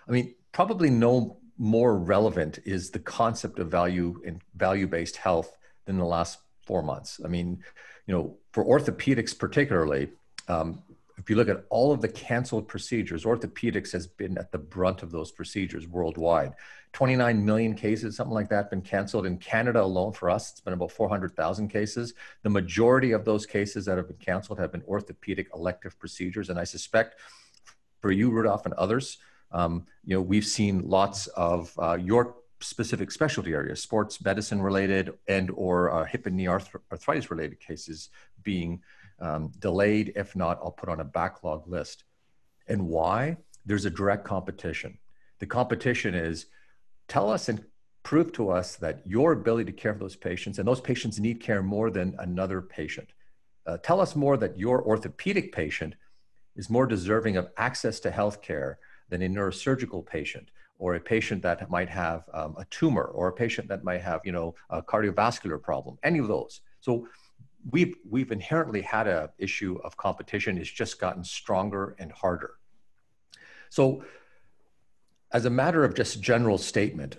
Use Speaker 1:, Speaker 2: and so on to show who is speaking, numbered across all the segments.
Speaker 1: I mean, probably no more relevant is the concept of value and value-based health than the last 4 months. I mean, for orthopedics particularly, if you look at all of the canceled procedures, orthopedics has been at the brunt of those procedures worldwide. 29 million cases, something like that, been canceled. In Canada alone, for us, it's been about 400,000 cases. The majority of those cases that have been canceled have been orthopedic elective procedures. And I suspect for you, Rudolph, and others, we've seen lots of your specific specialty areas, sports medicine related and or hip and knee arthritis related cases being delayed. If not, I'll put on a backlog list. And why? There's a direct competition. The competition is, tell us and prove to us that your ability to care for those patients, and those patients need care more than another patient. Tell us more that your orthopedic patient is more deserving of access to healthcare than a neurosurgical patient, or a patient that might have a tumor, or a patient that might have, a cardiovascular problem, any of those. So we've inherently had an issue of competition. It's just gotten stronger and harder. So as a matter of just general statement,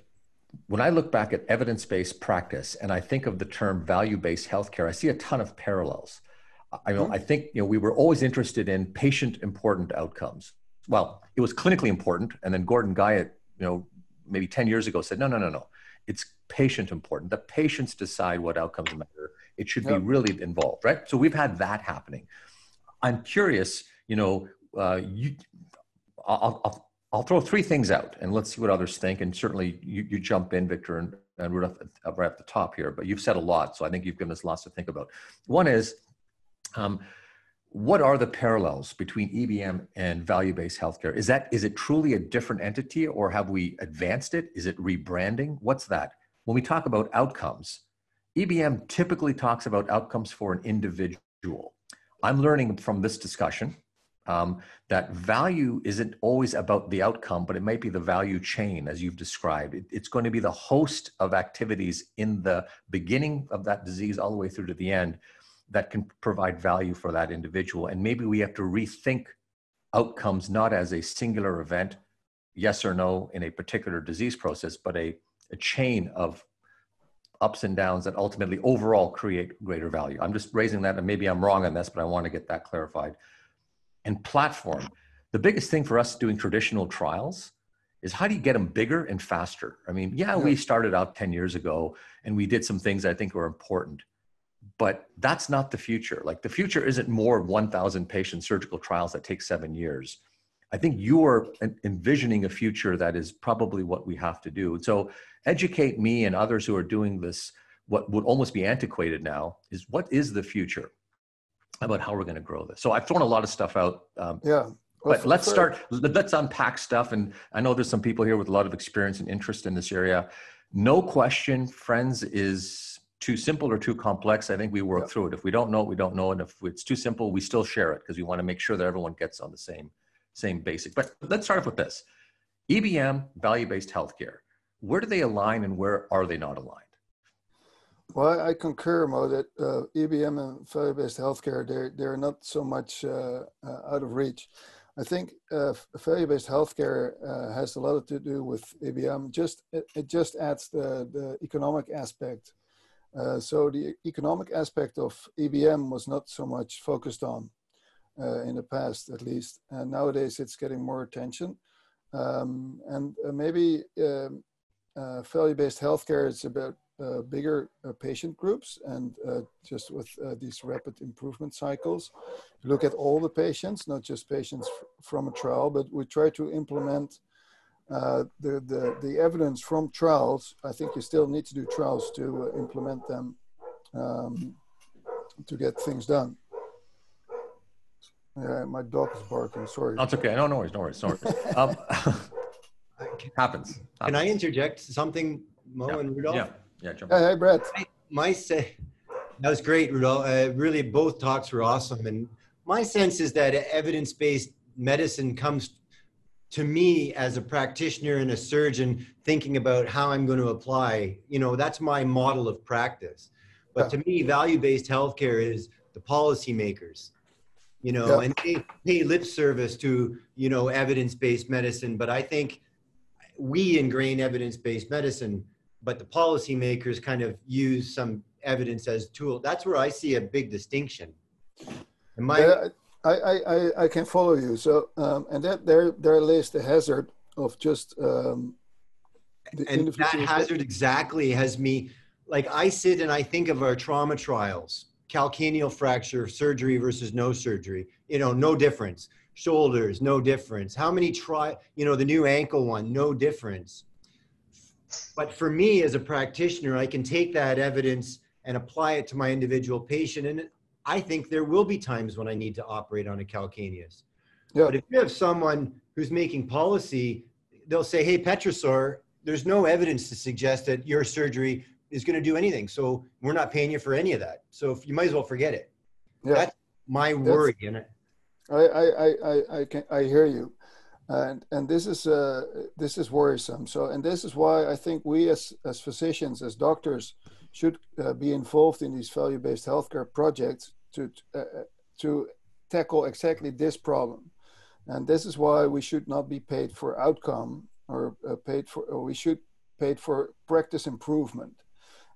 Speaker 1: when I look back at evidence-based practice and I think of the term value-based healthcare, I see a ton of parallels. I think we were always interested in patient-important outcomes. Well, it was clinically important, and then Gordon Guyatt, maybe 10 years ago said, no, it's patient important. The patients decide what outcomes matter. It should be really involved, right? So we've had that happening. I'm curious, I'll throw three things out and let's see what others think. And certainly you jump in, Victor and Rudolph, right at the top here, but you've said a lot. So I think you've given us lots to think about. One is, what are the parallels between EBM and value-based healthcare? Is it truly a different entity, or have we advanced it? Is it rebranding? What's that? When we talk about outcomes, EBM typically talks about outcomes for an individual. I'm learning from this discussion that value isn't always about the outcome, but it might be the value chain, as you've described. It's going to be the host of activities in the beginning of that disease all the way through to the end that can provide value for that individual. And maybe we have to rethink outcomes not as a singular event, yes or no, in a particular disease process, but a chain of ups and downs that ultimately overall create greater value. I'm just raising that, and maybe I'm wrong on this, but I want to get that clarified. And platform, the biggest thing for us doing traditional trials is, how do you get them bigger and faster? I mean, we started out 10 years ago and we did some things I think were important, but that's not the future. Like, the future isn't more 1,000 patient surgical trials that take 7 years. I think you are envisioning a future that is probably what we have to do. And so educate me and others who are doing this, what would almost be antiquated now, is what is the future about how we're going to grow this. So I've thrown a lot of stuff out. But let's unpack stuff. And I know there's some people here with a lot of experience and interest in this area. No question, friends, is too simple or too complex. I think we work through it. If we don't know it, we don't know it. And if it's too simple, we still share it because we want to make sure that everyone gets on the same basic. But let's start off with this. EBM, value-based healthcare. Where do they align and where are they not aligned?
Speaker 2: Well, I concur, Mo, that EBM and value-based healthcare, they're not so much out of reach. I think value-based healthcare has a lot to do with EBM. It just adds the economic aspect. So the economic aspect of EBM was not so much focused on in the past, at least. And nowadays it's getting more attention. And maybe value-based healthcare is about bigger patient groups and just with these rapid improvement cycles. Look at all the patients, not just patients from a trial, but we try to implement the evidence from trials. I think you still need to do trials to implement them to get things done. My dog is barking, sorry.
Speaker 1: That's okay, no worries. Happens.
Speaker 3: Can I interject something, Mo and Rudolph?
Speaker 1: Yeah, jump
Speaker 2: Hey, Brett.
Speaker 3: That was great, Rudolph. Really, both talks were awesome. And my sense is that evidence-based medicine comes to me as a practitioner and a surgeon thinking about how I'm going to apply. That's my model of practice. But to me, value-based healthcare is the policymakers, and they pay lip service to, evidence-based medicine. But I think we ingrain evidence-based medicine, but the policymakers kind of use some evidence as tool. That's where I see a big distinction.
Speaker 2: I can follow you. So, and that there lays the hazard of just
Speaker 3: and that hazard exactly has me, like I sit and I think of our trauma trials, calcaneal fracture, surgery versus no surgery, no difference. Shoulders, no difference. How many the new ankle one, no difference. But for me as a practitioner, I can take that evidence and apply it to my individual patient. And I think there will be times when I need to operate on a calcaneus. Yeah. But if you have someone who's making policy, they'll say, hey, Petrosor, there's no evidence to suggest that your surgery is going to do anything. So we're not paying you for any of that. So you might as well forget it. Yeah. That's my worry in it.
Speaker 2: I hear you, and this is worrisome. So, and this is why I think we as physicians, as doctors, should be involved in these value-based healthcare projects to tackle exactly this problem. And this is why we should not be paid for outcome or we should paid for practice improvement.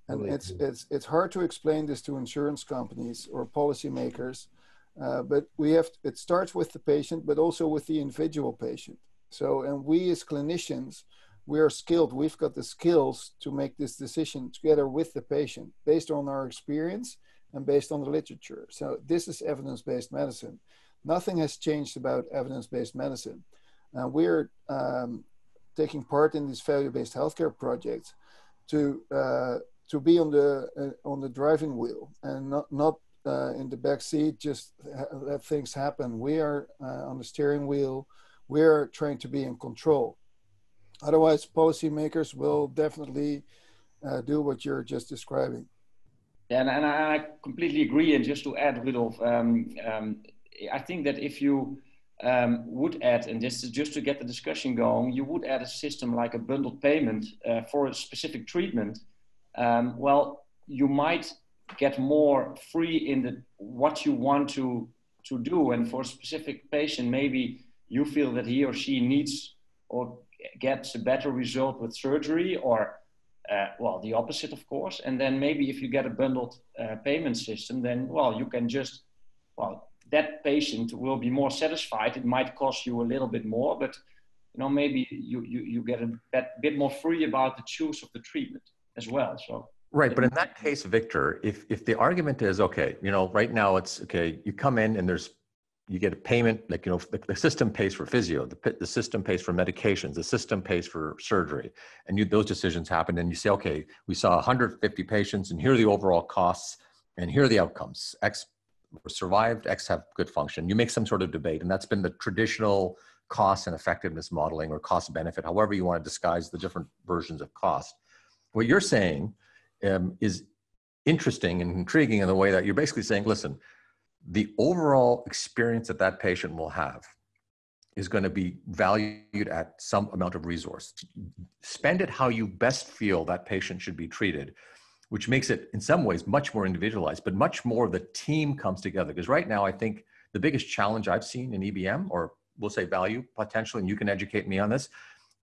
Speaker 2: And it's hard to explain this to insurance companies or policymakers. But it starts with the patient, but also with the individual patient. So, and we as clinicians, we are skilled. We've got the skills to make this decision together with the patient based on our experience and based on the literature. So this is evidence-based medicine. Nothing has changed about evidence-based medicine. We're taking part in these value-based healthcare projects to be on the driving wheel and not in the back seat, just let things happen. We are on the steering wheel. We are trying to be in control. Otherwise, policymakers will definitely do what you're just describing.
Speaker 4: Yeah, and I completely agree. And just to add, Rudolf, I think that if you would add, and this is just to get the discussion going, you would add a system like a bundled payment for a specific treatment. Well, you might get more free in what you want to do. And for a specific patient, maybe you feel that he or she needs or gets a better result with surgery or, well, the opposite, of course. And then maybe if you get a bundled payment system, then, well, you can just, well, that patient will be more satisfied. It might cost you a little bit more, but, maybe you get a bit more free about the choice of the treatment as well. So.
Speaker 1: Right. But in that case, Victor, if the argument is, okay, right now it's okay, you come in and you get a payment, like, the system pays for physio, the system pays for medications, the system pays for surgery, and those decisions happen. And you say, okay, we saw 150 patients and here are the overall costs and here are the outcomes. X survived, X have good function. You make some sort of debate, and that's been the traditional cost and effectiveness modeling or cost benefit, however you want to disguise the different versions of cost. What you're saying is interesting and intriguing in the way that you're basically saying, listen, the overall experience that patient will have is going to be valued at some amount of resource. Spend it how you best feel that patient should be treated, which makes it in some ways much more individualized, but much more the team comes together. Because right now, I think the biggest challenge I've seen in EBM, or we'll say value potentially, and you can educate me on this,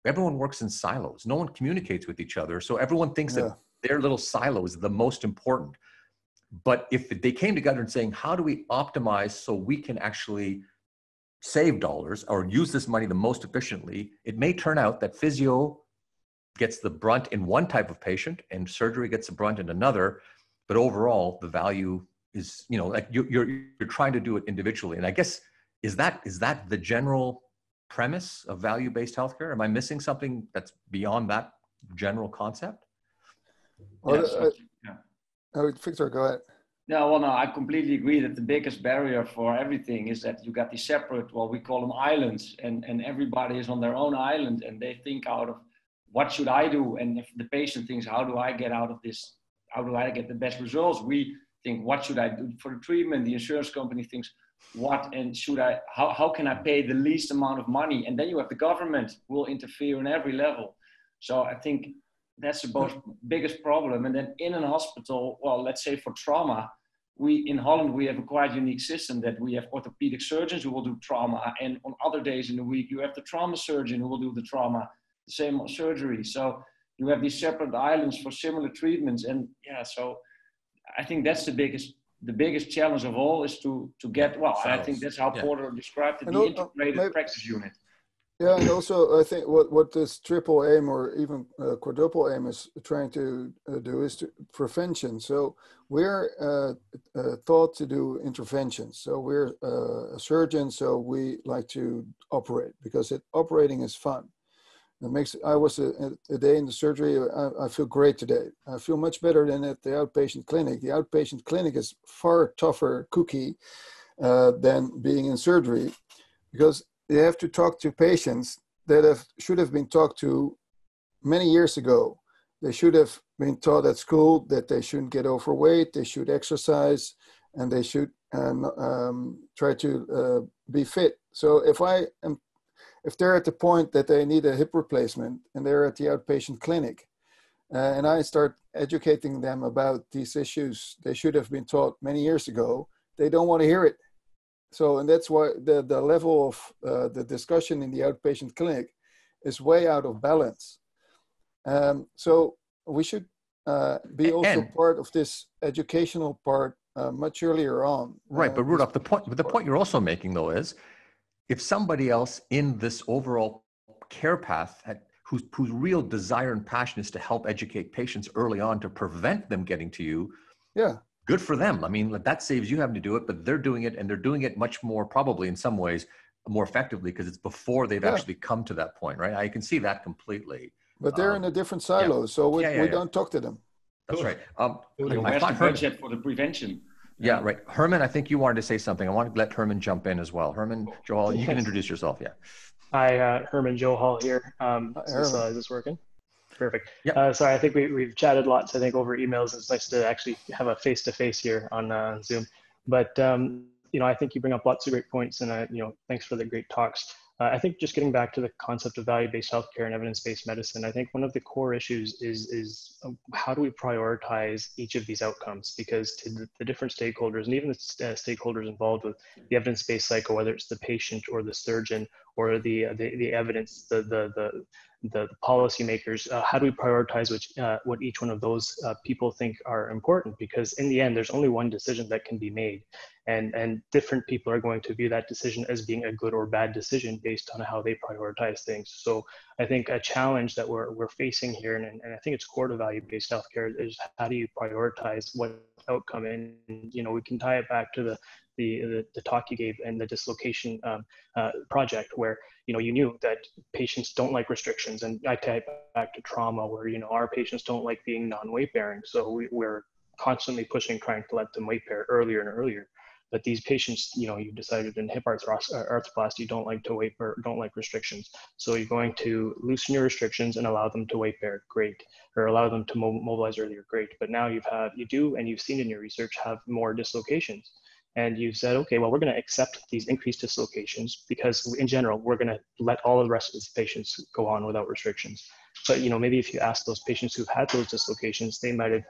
Speaker 1: everyone works in silos. No one communicates with each other. So everyone thinks that their little silo is the most important. But if they came together and saying, how do we optimize so we can actually save dollars or use this money the most efficiently, it may turn out that physio gets the brunt in one type of patient and surgery gets the brunt in another. But overall, the value is, like you're trying to do it individually. And I guess, is that the general premise of value-based healthcare? Am I missing something that's beyond that general concept?
Speaker 2: Well, Victor, go ahead.
Speaker 4: No, I completely agree that the biggest barrier for everything is that you got these separate, well, we call them islands, and everybody is on their own island and they think out of what should I do? And if the patient thinks, how do I get out of this? How do I get the best results? We think, what should I do for the treatment? The insurance company thinks, what and should I, how can I pay the least amount of money? And then you have the government will interfere in every level. So I think that's the biggest problem. And then in a hospital, well, let's say for trauma, in Holland, we have a quite unique system that we have orthopedic surgeons who will do trauma. And on other days in the week, you have the trauma surgeon who will do the trauma. the same on surgery. So you have these separate islands for similar treatments. And yeah, so I think that's the biggest challenge of all is to get, well, I think that's how Porter described it, the integrated practice unit.
Speaker 2: Yeah, and also I think what this triple aim or even quadruple aim is trying to do is prevention. So we're taught to do interventions. So we're a surgeon, so we like to operate because operating is fun. It makes. I was a day in the surgery. I feel great today. I feel much better than at the outpatient clinic. The outpatient clinic is far tougher cookie than being in surgery because they have to talk to patients that should have been talked to many years ago. They should have been taught at school that they shouldn't get overweight, they should exercise, and they should try to be fit. So if they're at the point that they need a hip replacement and they're at the outpatient clinic, and I start educating them about these issues they should have been taught many years ago, they don't want to hear it. So, and that's why the level of the discussion in the outpatient clinic is way out of balance. So we should be also part of this educational part much earlier on.
Speaker 1: Right, but Rudolf, the point you're also making though is, if somebody else in this overall care path whose real desire and passion is to help educate patients early on to prevent them getting to you,
Speaker 2: yeah,
Speaker 1: good for them. I mean, that saves you having to do it, but they're doing it, and they're doing it much more, probably in some ways, more effectively because it's before they've actually come to that point, right? I can see that completely.
Speaker 2: But they're in a different silo, so we don't talk to them.
Speaker 1: That's right.
Speaker 4: Where's the budget for the prevention?
Speaker 1: Yeah, right. Herman, I think you wanted to say something. I want to let Herman jump in as well. Herman Johal, you can introduce yourself. Yeah.
Speaker 5: Hi, Herman Johal here. Is this working? Perfect. Yeah. Sorry, I think we've chatted lots, I think, over emails. It's nice to actually have a face-to-face here on Zoom. But, I think you bring up lots of great points, and, thanks for the great talks. I think just getting back to the concept of value-based healthcare and evidence-based medicine, I think one of the core issues is how do we prioritize each of these outcomes? Because to the different stakeholders, and even the stakeholders involved with the evidence-based cycle, whether it's the patient or the surgeon or the evidence, the policymakers, how do we prioritize what each one of those people think are important? Because in the end, there's only one decision that can be made. And different people are going to view that decision as being a good or bad decision based on how they prioritize things. So I think a challenge that we're facing here, and I think it's core to value-based healthcare, is how do you prioritize what outcome? And we can tie it back to the talk you gave and the dislocation project, where you knew that patients don't like restrictions, and I tie it back to trauma, where our patients don't like being non-weight bearing, so we're constantly pushing, trying to let them weight bear earlier and earlier. But these patients, you decided in hip arthroplasty don't like to weight bear, don't like restrictions. So you're going to loosen your restrictions and allow them to weight bear, great, or allow them to mobilize earlier, great. But now you do, and you've seen in your research, have more dislocations. And you've said, okay, well, we're going to accept these increased dislocations because in general, we're going to let all the rest of the patients go on without restrictions. But, maybe if you ask those patients who've had those dislocations, they might have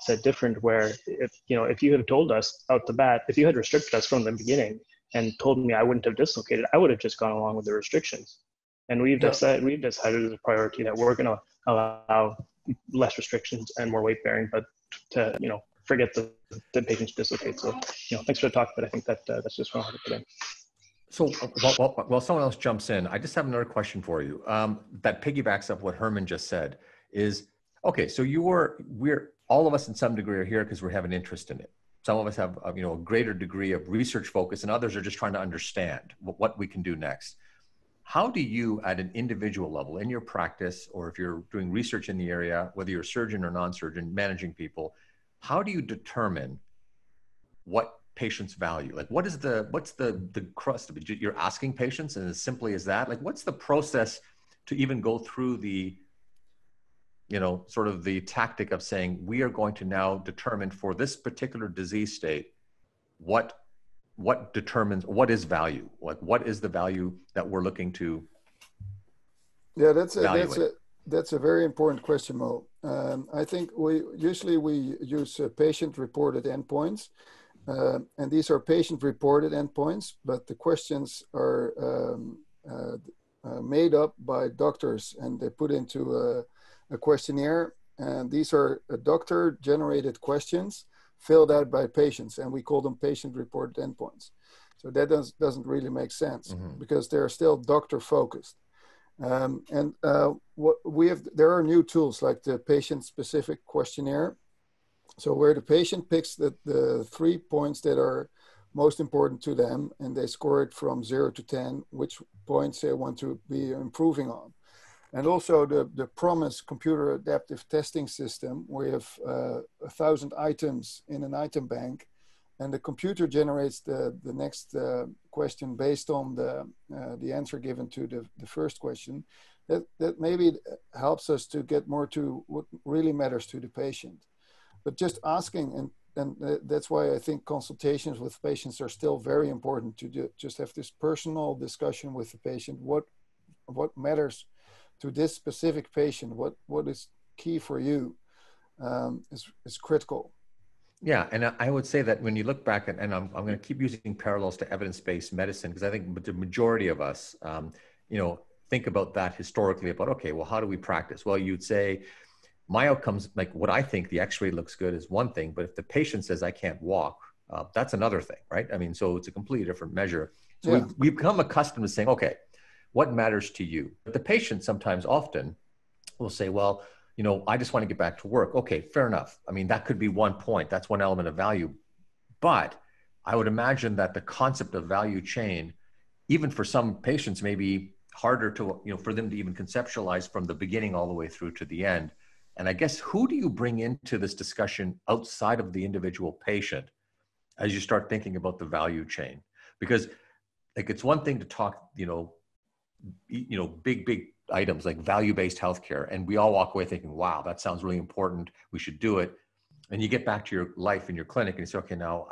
Speaker 5: said different, where if you had told us out the bat, if you had restricted us from the beginning and told me I wouldn't have dislocated, I would have just gone along with the restrictions. And we've decided as a priority that we're going to allow less restrictions and more weight bearing, but to, forget the patients dislocate. So, thanks for the talk, but I think that's just what I wanted to put in.
Speaker 1: So while someone else jumps in, I just have another question for you that piggybacks up what Herman just said is, okay, so we're all of us in some degree are here because we have an interest in it. Some of us have a greater degree of research focus, and others are just trying to understand what we can do next. How do you, at an individual level in your practice, or if you're doing research in the area, whether you're a surgeon or non-surgeon, managing people, how do you determine what patients value? Like, what's the crust of it? You're asking patients, and as simply as that, like, what's the process to even go through the sort of the tactic of saying, we are going to now determine for this particular disease state, what determines, what is value? Like, what is the value that we're looking to evaluate?
Speaker 2: That's a very important question, Mo. I think we usually use patient-reported endpoints, and these are patient-reported endpoints, but the questions are made up by doctors, and they put into a questionnaire. And these are doctor-generated questions filled out by patients, and we call them patient-reported endpoints. So that doesn't really make sense because they're still doctor-focused. There are new tools like the patient-specific questionnaire. So where the patient picks the 3 points that are most important to them, and they score it from 0 to 10, which points they want to be improving on. And also the PROMIS computer adaptive testing system, where you have 1,000 items in an item bank, and the computer generates the next question based on the answer given to the first question. That maybe helps us to get more to what really matters to the patient. But just asking, and that's why I think consultations with patients are still very important, to just have this personal discussion with the patient. What matters to this specific patient? What is key for you is critical.
Speaker 1: Yeah, and I would say that when you look back, and I'm going to keep using parallels to evidence-based medicine, because I think the majority of us, think about that historically about, okay, well, how do we practice? Well, you'd say, my outcomes, like what I think the x-ray looks good is one thing, but if the patient says I can't walk, that's another thing, right? I mean, so it's a completely different measure. So we've become accustomed to saying, okay, what matters to you? But the patient sometimes often will say, well, I just want to get back to work. Okay, fair enough. I mean, that could be one point. That's one element of value. But I would imagine that the concept of value chain, even for some patients, may be harder to, for them to even conceptualize from the beginning all the way through to the end. And I guess, who do you bring into this discussion outside of the individual patient as you start thinking about the value chain? Because like, it's one thing to talk, big items like value-based healthcare, and we all walk away thinking, wow, that sounds really important, we should do it. And you get back to your life in your clinic and you say, okay, now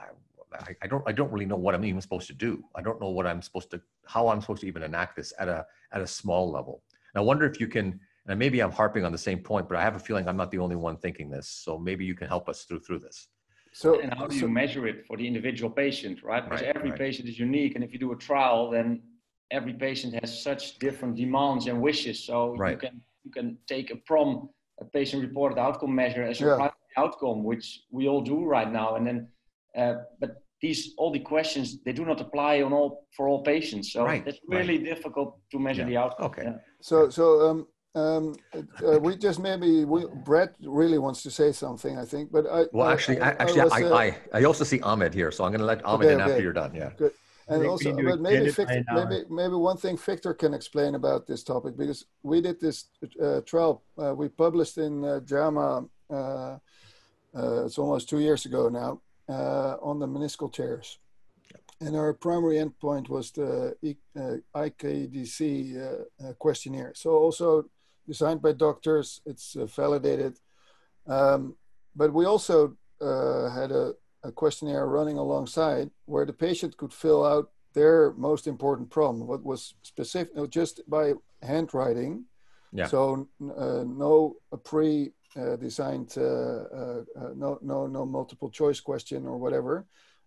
Speaker 1: I don't really know what I'm even supposed to do. I don't know how I'm supposed to even enact this at a small level. And I wonder if you can, and maybe I'm harping on the same point, but I have a feeling I'm not the only one thinking this. So maybe you can help us through this.
Speaker 4: And how do you measure it for the individual patient, right? Because every patient is unique. And if you do a trial, then every patient has such different demands and wishes. So you can take a patient-reported outcome measure as your primary outcome, which we all do right now. And then, but all the questions, they do not apply for all patients. So it's really difficult to measure the outcome.
Speaker 1: Okay.
Speaker 4: Yeah.
Speaker 2: We just Brett really wants to say something, I think, but
Speaker 1: I also see Ahmed here, so I'm going to let Ahmed in after you're done. Yeah.
Speaker 2: Good. And also, but maybe one thing Victor can explain about this topic, because we did this trial. We published in JAMA. It's almost 2 years ago now, on the meniscal tears. And our primary endpoint was the IKDC questionnaire. So also designed by doctors, it's validated. But we also had a questionnaire running alongside where the patient could fill out their most important problem, what was specific, just by handwriting. Yeah. So no pre-designed, no multiple choice question or whatever.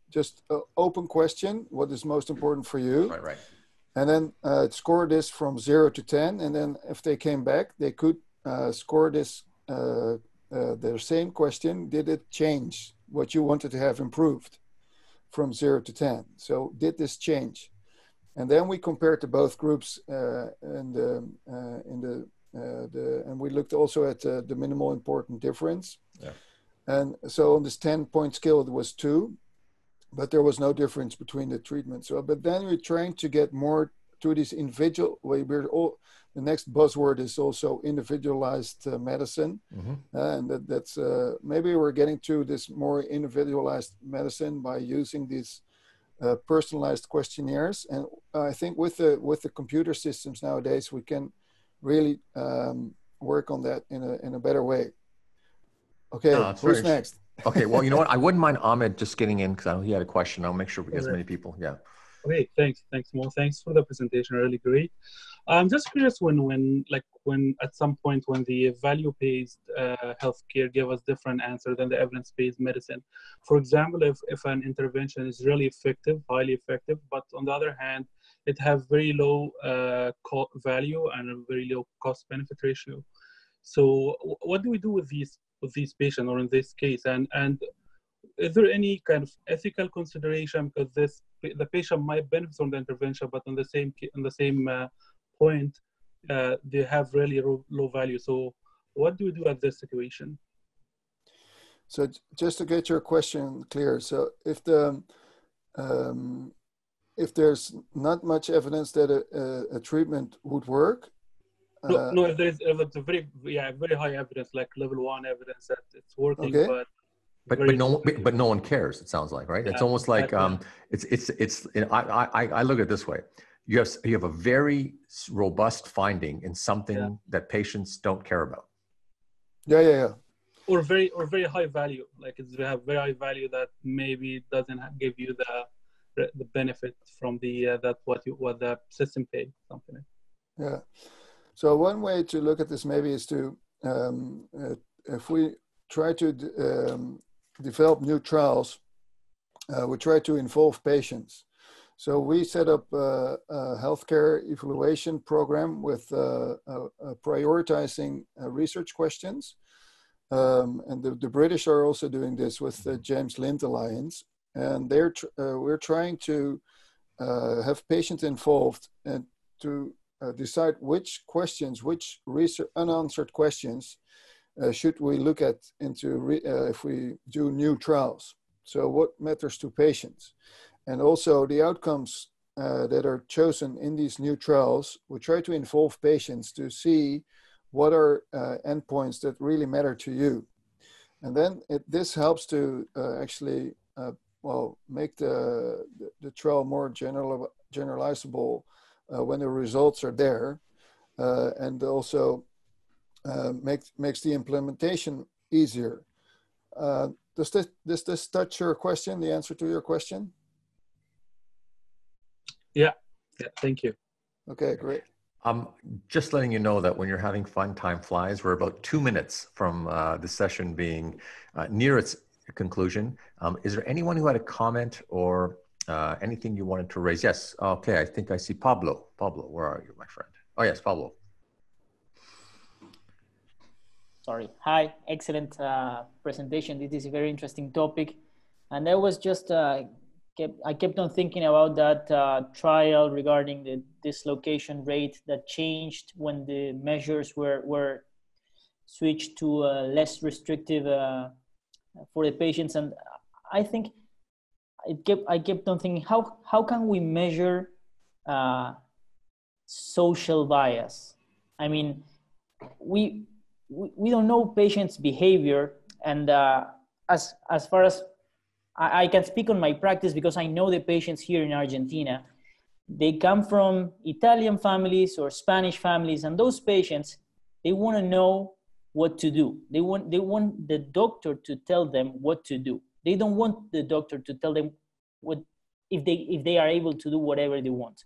Speaker 2: Just an open question, what is most important for you?
Speaker 1: Right.
Speaker 2: And then score this from 0 to 10. And then if they came back, they could score this, their same question. Did it change what you wanted to have improved from 0 to 10? So did this change? And then we compared to both groups and we looked also at the minimal important difference. Yeah. And so on this 10-point scale, it was 2. But there was no difference between the treatments. So, but then we're trying to get more to this individual way. The next buzzword is also individualized medicine. Mm-hmm. And that's maybe we're getting to this more individualized medicine by using these personalized questionnaires. And I think with the computer systems nowadays, we can really work on that in a better way. Okay, who's next?
Speaker 1: Okay, well, you know what? I wouldn't mind Ahmed just getting in because I know he had a question. I'll make sure we get as many people. Yeah.
Speaker 6: Okay, thanks, Mo. Thanks for the presentation. Really great. I'm just curious when at some point when the value-based healthcare gave us different answer than the evidence-based medicine. For example, if an intervention is really effective, highly effective, but on the other hand, it have very low value and a very low cost-benefit ratio. So what do we do with these patients, or in this case, and is there any kind of ethical consideration, because the patient might benefit from the intervention, but on the same point, they have really low value. So what do we do at this situation?
Speaker 2: So just to get your question clear, so if there's not much evidence that a treatment would work.
Speaker 6: No, if there's a very high evidence, like level 1 evidence that it's working,
Speaker 2: okay.
Speaker 1: But no one cares. It sounds like, right? Yeah, it's almost like I look at it this way. You have a very robust finding in something that patients don't care about.
Speaker 2: Yeah.
Speaker 6: Or very high value. Like they have very high value that maybe doesn't give you the benefit from the what the system paid, something like that.
Speaker 2: Yeah. So one way to look at this maybe is to if we try to develop new trials, we try to involve patients. So we set up a healthcare evaluation program with prioritizing research questions. And the British are also doing this with the James Lind Alliance. And we're trying to have patients involved and to decide which questions, which research, unanswered questions should we look at if we do new trials. So what matters to patients? And also the outcomes that are chosen in these new trials, we try to involve patients to see what are endpoints that really matter to you. And then this helps to actually, make the trial more generalizable when the results are there, and also makes the implementation easier. Does this touch your question, the answer to your question?
Speaker 6: Yeah, thank you.
Speaker 2: Okay, great.
Speaker 1: Just letting you know that when you're having fun, time flies. We're about 2 minutes from the session being near its conclusion. Is there anyone who had a comment or anything you wanted to raise? Yes. Okay, I think I see Pablo. Pablo, where are you, my friend? Oh, yes, Pablo.
Speaker 7: Sorry. Hi, excellent presentation. This is a very interesting topic. And I was just, I kept on thinking about that trial regarding the dislocation rate that changed when the measures were switched to less restrictive for the patients. And I think I kept on thinking, how can we measure social bias? I mean, we don't know patients' behavior, and as far as I can speak on my practice, because I know the patients here in Argentina. They come from Italian families or Spanish families, and those patients, they want to know what to do. They want the doctor to tell them what to do. They don't want the doctor to tell them if they are able to do whatever they want.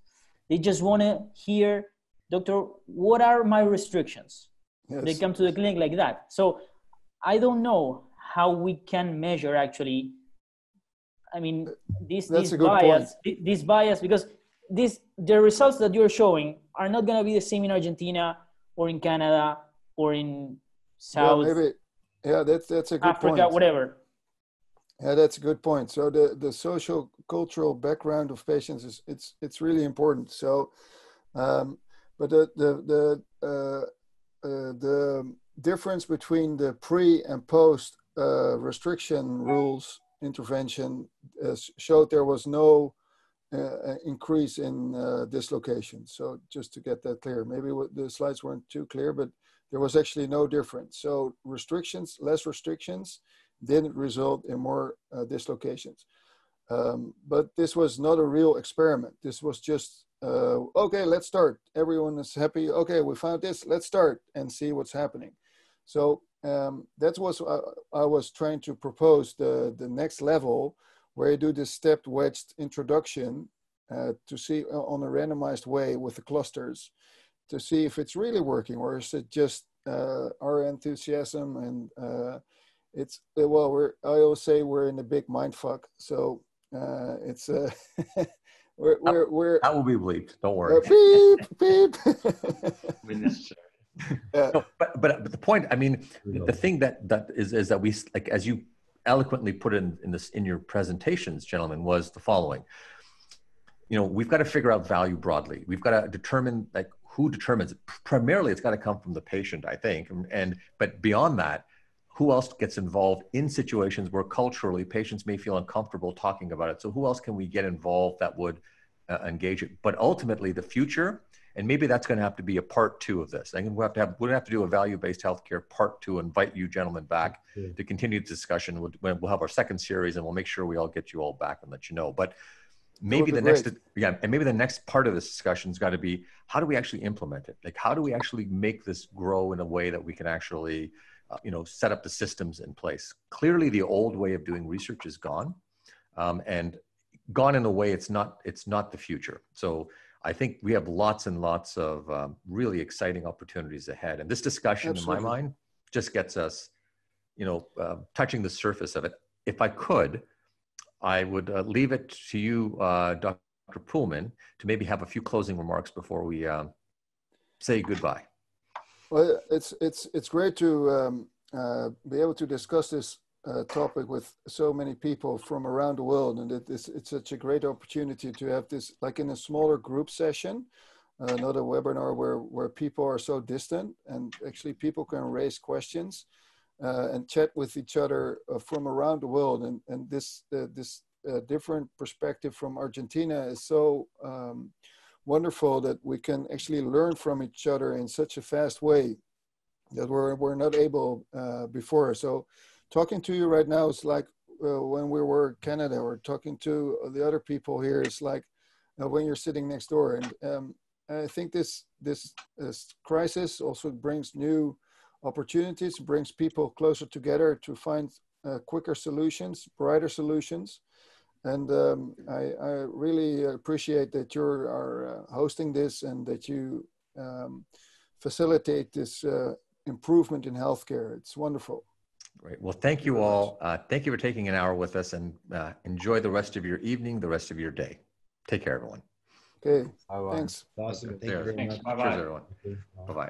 Speaker 7: They just want to hear, doctor, what are my restrictions? Yes. They come to the clinic like that. So I don't know how we can measure actually. I mean, this bias, because the results that you're showing are not going to be the same in Argentina or in Canada or in South
Speaker 2: that's a good
Speaker 7: Africa,
Speaker 2: point.
Speaker 7: Whatever.
Speaker 2: Yeah, that's a good point. So the social cultural background of patients it's really important. So, but the difference between the pre and post restriction rules intervention showed there was no increase in dislocation. So just to get that clear, maybe the slides weren't too clear, but there was actually no difference. So less restrictions didn't result in more dislocations. But this was not a real experiment. This was just, okay, let's start. Everyone is happy. Okay, we found this, let's start and see what's happening. So that was I was trying to propose the next level, where you do this stepped wedged introduction to see on a randomized way with the clusters to see if it's really working, or is it just our enthusiasm. And it's, well, I always say we're in a big mind fuck. So it's that
Speaker 1: will be bleeped. Don't worry.
Speaker 2: Beep.
Speaker 1: Yeah. No, but the point, I mean, the thing that is that we, like, as you eloquently put in your presentations, gentlemen, was the following. You know, we've got to figure out value broadly. We've got to determine, like, who determines it. Primarily, it's got to come from the patient, I think. But beyond that, who else gets involved in situations where culturally patients may feel uncomfortable talking about it? So who else can we get involved that would engage it? But ultimately, the future, and maybe that's going to have to be a part 2 of this. I think we'll have to do a value-based healthcare part 2, invite you gentlemen back to continue the discussion. We'll have our second series, and we'll make sure we all get you all back and let you know. But maybe the next, and maybe the next part of this discussion's got to be, how do we actually implement it? Like, how do we actually make this grow in a way that we can actually, set up the systems in place? Clearly, the old way of doing research is gone, and gone in a way it's not the future. So I think we have lots and lots of really exciting opportunities ahead. And this discussion, in my mind, just gets us, touching the surface of it. If I could, I would leave it to you, Dr. Poolman, to maybe have a few closing remarks before we say goodbye.
Speaker 2: Well, it's great to be able to discuss this topic with so many people from around the world, and it's such a great opportunity to have this, like, in a smaller group session, not a webinar where people are so distant, and actually people can raise questions and chat with each other from around the world. And this different perspective from Argentina is so wonderful that we can actually learn from each other in such a fast way that we're not able before. So talking to you right now is like when we were in Canada, or talking to the other people here is like when you're sitting next door. And I think this crisis also brings new opportunities, brings people closer together to find quicker solutions, brighter solutions. And I really appreciate that you are hosting this, and that you facilitate this improvement in healthcare. It's wonderful.
Speaker 1: Great. Well, thank you all. Thank you for taking an hour with us, and enjoy the rest of your evening, the rest of your day. Take care, everyone.
Speaker 2: Okay.
Speaker 3: Bye-bye.
Speaker 2: Thanks.
Speaker 3: Awesome. Thank you very much.
Speaker 4: Bye-bye.
Speaker 1: Cheers, everyone. Bye-bye.